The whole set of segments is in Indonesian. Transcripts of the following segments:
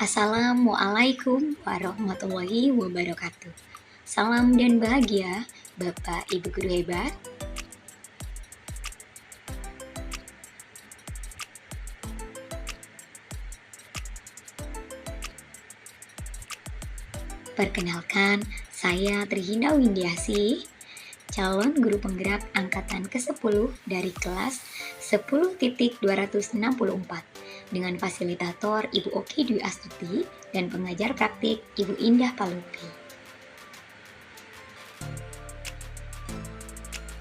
Assalamualaikum warahmatullahi wabarakatuh. Salam dan bahagia, Bapak Ibu guru hebat. Perkenalkan, saya Trihinda Windiasi, calon guru penggerak angkatan ke-10 dari kelas 10.264 dengan fasilitator Ibu Oki Dwi Astuti dan pengajar praktik Ibu Indah Palupi.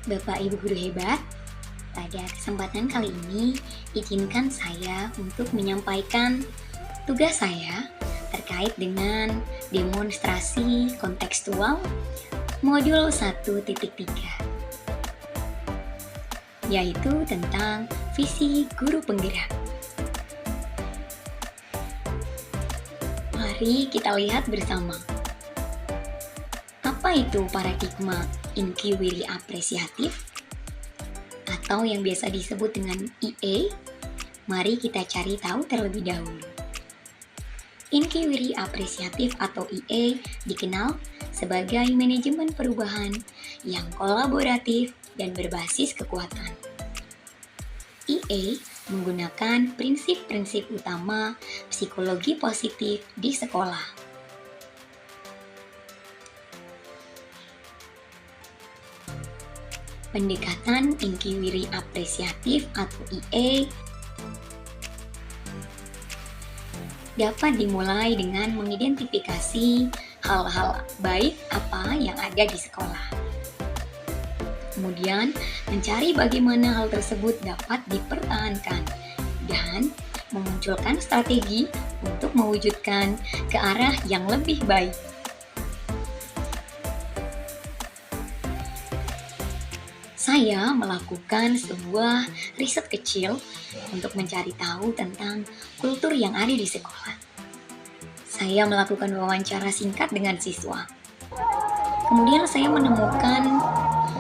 Bapak Ibu guru hebat, pada kesempatan kali ini izinkan saya untuk menyampaikan tugas saya terkait dengan demonstrasi kontekstual modul 1.3, yaitu tentang visi guru penggerak. Mari kita lihat bersama. Apa itu paradigma inquiry apresiatif atau yang biasa disebut dengan IA? Mari kita cari tahu terlebih dahulu. Inquiry apresiatif atau IA dikenal sebagai manajemen perubahan yang kolaboratif dan berbasis kekuatan. IA menggunakan prinsip-prinsip utama psikologi positif di sekolah. Pendekatan inquiry apresiatif atau IA dapat dimulai dengan mengidentifikasi hal-hal baik apa yang ada di sekolah. Kemudian, mencari bagaimana hal tersebut dapat dipertahankan dan memunculkan strategi untuk mewujudkan ke arah yang lebih baik. Saya melakukan sebuah riset kecil untuk mencari tahu tentang kultur yang ada di sekolah. Saya melakukan wawancara singkat dengan siswa. Kemudian saya menemukan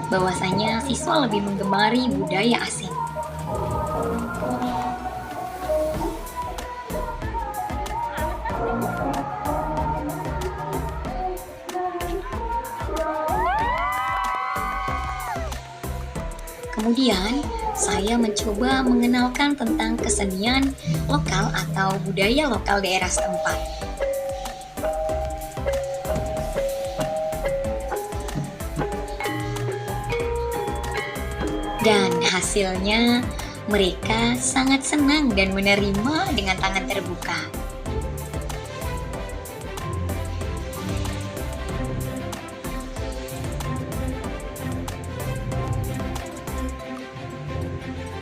bahwasanya siswa lebih menggemari budaya asing. Kemudian, saya mencoba mengenalkan tentang kesenian lokal atau budaya lokal daerah setempat. Dan hasilnya, mereka sangat senang dan menerima dengan tangan terbuka.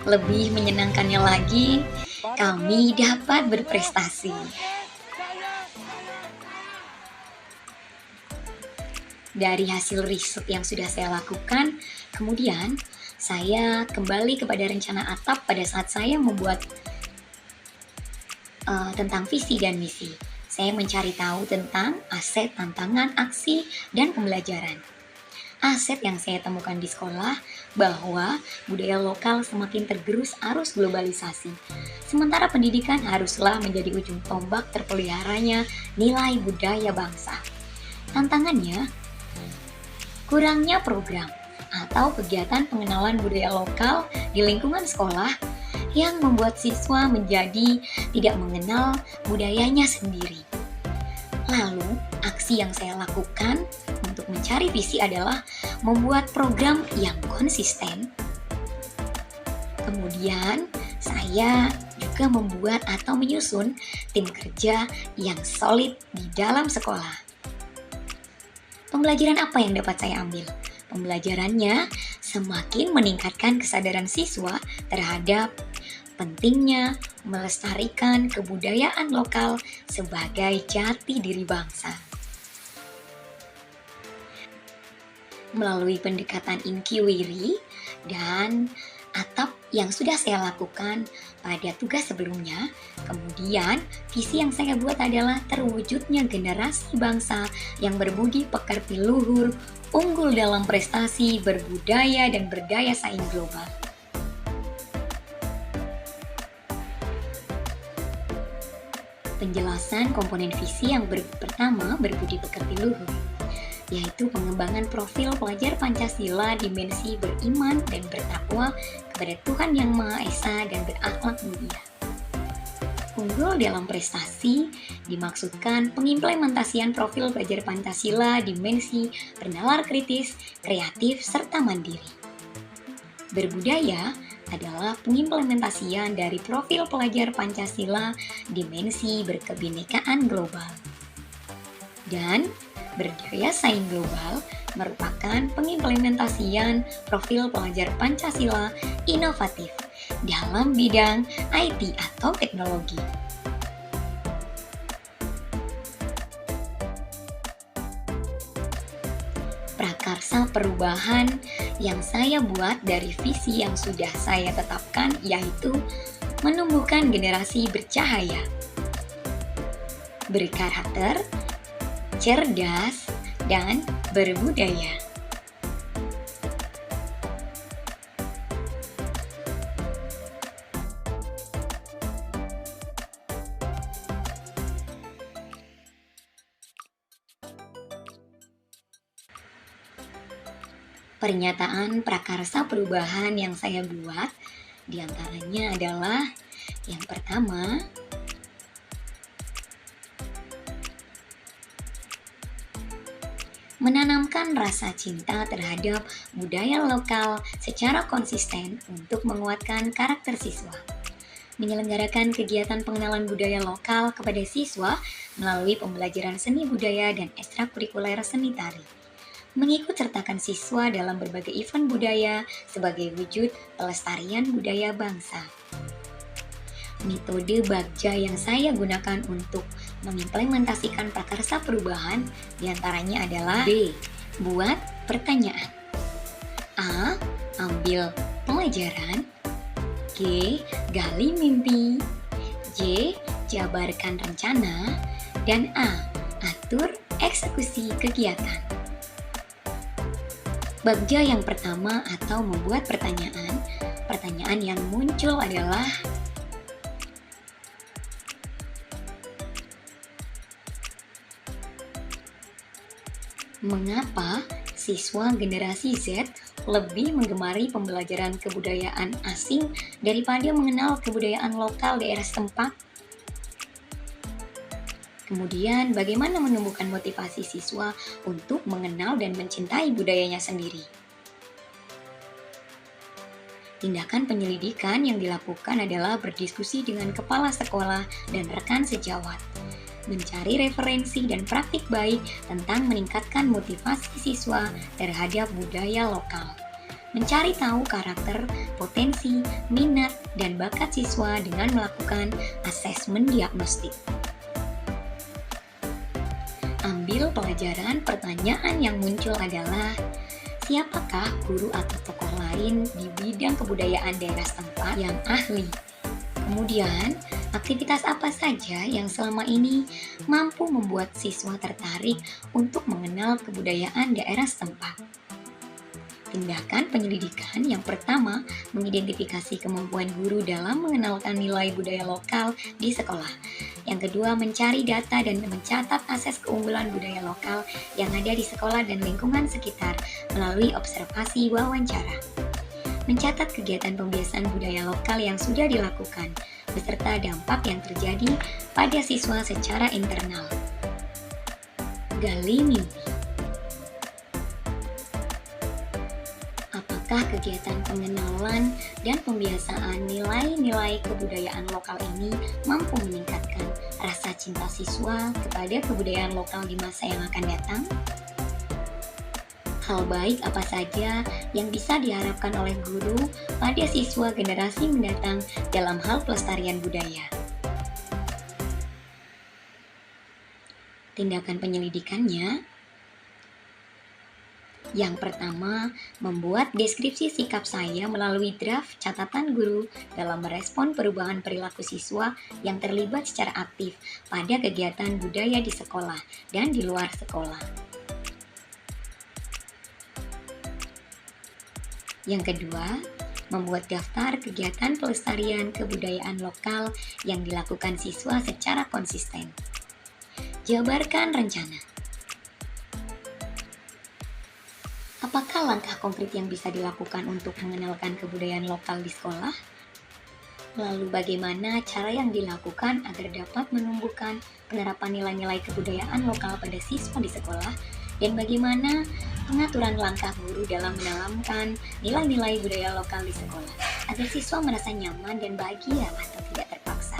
Lebih menyenangkannya lagi, kami dapat berprestasi. Dari hasil riset yang sudah saya lakukan, kemudian saya kembali kepada rencana atap pada saat saya membuat tentang visi dan misi. Saya mencari tahu tentang aset, tantangan, aksi, dan pembelajaran. Aset yang saya temukan di sekolah bahwa budaya lokal semakin tergerus arus globalisasi. Sementara pendidikan haruslah menjadi ujung tombak terpeliharanya nilai budaya bangsa. Tantangannya, kurangnya program atau kegiatan pengenalan budaya lokal di lingkungan sekolah yang membuat siswa menjadi tidak mengenal budayanya sendiri. Lalu, aksi yang saya lakukan untuk mencari visi adalah membuat program yang konsisten. Kemudian, saya juga membuat atau menyusun tim kerja yang solid di dalam sekolah. Pembelajaran apa yang dapat saya ambil? Pembelajarannya semakin meningkatkan kesadaran siswa terhadap pentingnya melestarikan kebudayaan lokal sebagai jati diri bangsa. Melalui pendekatan inquiry dan atap yang sudah saya lakukan pada tugas sebelumnya, kemudian visi yang saya buat adalah terwujudnya generasi bangsa yang berbudi pekerti luhur, unggul dalam prestasi, berbudaya, dan berdaya saing global. Penjelasan komponen visi yang pertama berbudi pekerti luhur, yaitu pengembangan profil pelajar Pancasila dimensi beriman dan bertakwa kepada Tuhan Yang Maha Esa dan berakhlak mulia. Unggul dalam prestasi dimaksudkan pengimplementasian profil pelajar Pancasila dimensi bernalar kritis, kreatif, serta mandiri. Berbudaya adalah pengimplementasian dari profil pelajar Pancasila dimensi berkebinekaan global. Dan berdaya saing global merupakan pengimplementasian profil pelajar Pancasila inovatif dalam bidang IT atau teknologi. Prakarsa perubahan yang saya buat dari visi yang sudah saya tetapkan yaitu menumbuhkan generasi bercahaya, berkarakter, cerdas, dan berbudaya. Pernyataan prakarsa perubahan yang saya buat diantaranya adalah yang pertama, menanamkan rasa cinta terhadap budaya lokal secara konsisten untuk menguatkan karakter siswa. Menyelenggarakan kegiatan pengenalan budaya lokal kepada siswa melalui pembelajaran seni budaya dan ekstrakurikuler seni tari. Mengikut sertakan siswa dalam berbagai event budaya sebagai wujud pelestarian budaya bangsa. Metode Bagja yang saya gunakan untuk mengimplementasikan prakarsa perubahan diantaranya adalah B. Buat pertanyaan, A. Ambil pelajaran, G. Gali mimpi, J. Jabarkan rencana, dan A. Atur eksekusi kegiatan. Bagja yang pertama atau membuat pertanyaan yang muncul adalah mengapa siswa generasi Z lebih menggemari pembelajaran kebudayaan asing daripada mengenal kebudayaan lokal daerah setempat? Kemudian, bagaimana menumbuhkan motivasi siswa untuk mengenal dan mencintai budayanya sendiri? Tindakan penyelidikan yang dilakukan adalah berdiskusi dengan kepala sekolah dan rekan sejawat, mencari referensi dan praktik baik tentang meningkatkan motivasi siswa terhadap budaya lokal, mencari tahu karakter, potensi, minat, dan bakat siswa dengan melakukan asesmen diagnostik. Ambil pelajaran pertanyaan yang muncul adalah siapakah guru atau tokoh lain di bidang kebudayaan daerah setempat yang ahli? Kemudian, aktivitas apa saja yang selama ini mampu membuat siswa tertarik untuk mengenal kebudayaan daerah setempat? Tindakan penyelidikan yang pertama mengidentifikasi kemampuan guru dalam mengenalkan nilai budaya lokal di sekolah. Yang kedua, mencari data dan mencatat akses keunggulan budaya lokal yang ada di sekolah dan lingkungan sekitar melalui observasi wawancara. Mencatat kegiatan pembiasaan budaya lokal yang sudah dilakukan, beserta dampak yang terjadi pada siswa secara internal. Gali mimpi. Apakah kegiatan pengenalan dan pembiasaan nilai-nilai kebudayaan lokal ini mampu meningkatkan rasa cinta siswa kepada kebudayaan lokal di masa yang akan datang? Hal baik apa saja yang bisa diharapkan oleh guru pada siswa generasi mendatang dalam hal pelestarian budaya? Tindakan penyelidikannya yang pertama, membuat deskripsi sikap saya melalui draft catatan guru dalam merespon perubahan perilaku siswa yang terlibat secara aktif pada kegiatan budaya di sekolah dan di luar sekolah. Yang kedua, membuat daftar kegiatan pelestarian kebudayaan lokal yang dilakukan siswa secara konsisten. Jabarkan rencana. Apakah langkah konkret yang bisa dilakukan untuk mengenalkan kebudayaan lokal di sekolah? Lalu bagaimana cara yang dilakukan agar dapat menumbuhkan penerapan nilai-nilai kebudayaan lokal pada siswa di sekolah? Dan bagaimana pengaturan langkah guru dalam menanamkan nilai-nilai budaya lokal di sekolah agar siswa merasa nyaman dan bahagia atau tidak terpaksa?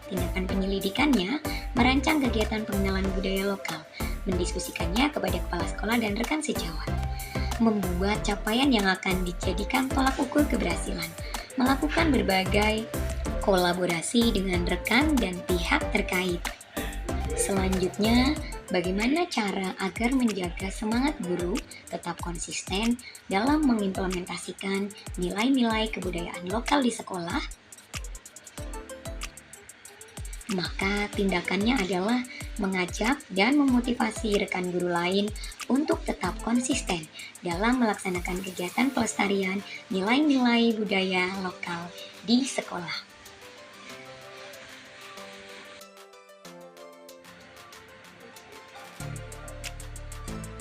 Tindakan penyelidikannya merancang kegiatan pengenalan budaya lokal, mendiskusikannya kepada kepala sekolah dan rekan sejawat, membuat capaian yang akan dijadikan tolak ukur keberhasilan, melakukan berbagai kolaborasi dengan rekan dan pihak terkait. Selanjutnya, bagaimana cara agar menjaga semangat guru tetap konsisten dalam mengimplementasikan nilai-nilai kebudayaan lokal di sekolah? Maka tindakannya adalah mengajak dan memotivasi rekan guru lain untuk tetap konsisten dalam melaksanakan kegiatan pelestarian nilai-nilai budaya lokal di sekolah.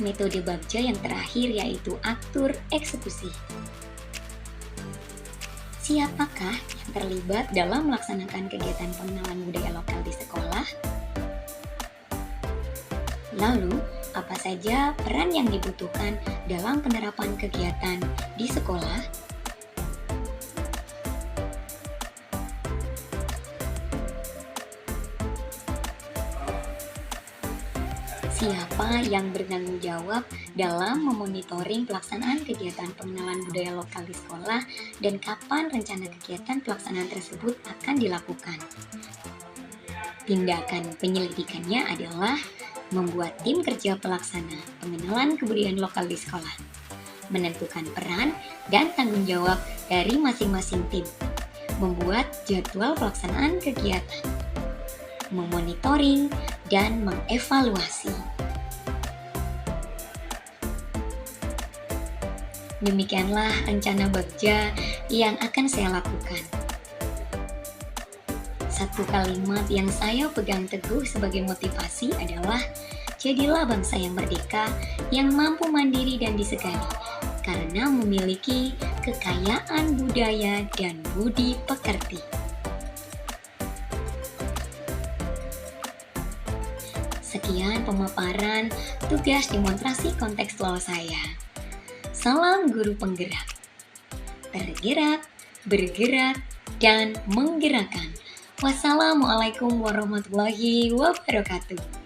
Metode Bagja yang terakhir yaitu atur eksekusi. Siapakah yang terlibat dalam melaksanakan kegiatan pengenalan budaya lokal di sekolah? Lalu, apa saja peran yang dibutuhkan dalam penerapan kegiatan di sekolah? Siapa yang bertanggung jawab dalam memonitoring pelaksanaan kegiatan pengenalan budaya lokal di sekolah dan kapan rencana kegiatan pelaksanaan tersebut akan dilakukan? Tindakan penyelidikannya adalah membuat tim kerja pelaksana pengenalan kebudayaan lokal di sekolah, menentukan peran dan tanggung jawab dari masing-masing tim, membuat jadwal pelaksanaan kegiatan, memonitoring, dan mengevaluasi. Demikianlah rencana Bagja yang akan saya lakukan. Satu kalimat yang saya pegang teguh sebagai motivasi adalah jadilah bangsa yang merdeka, yang mampu mandiri dan disegani, karena memiliki kekayaan budaya dan budi pekerti. Sekian pemaparan tugas demonstrasi kontekstual saya. Salam guru penggerak. Tergerak, bergerak, dan menggerakkan. Wassalamualaikum warahmatullahi wabarakatuh.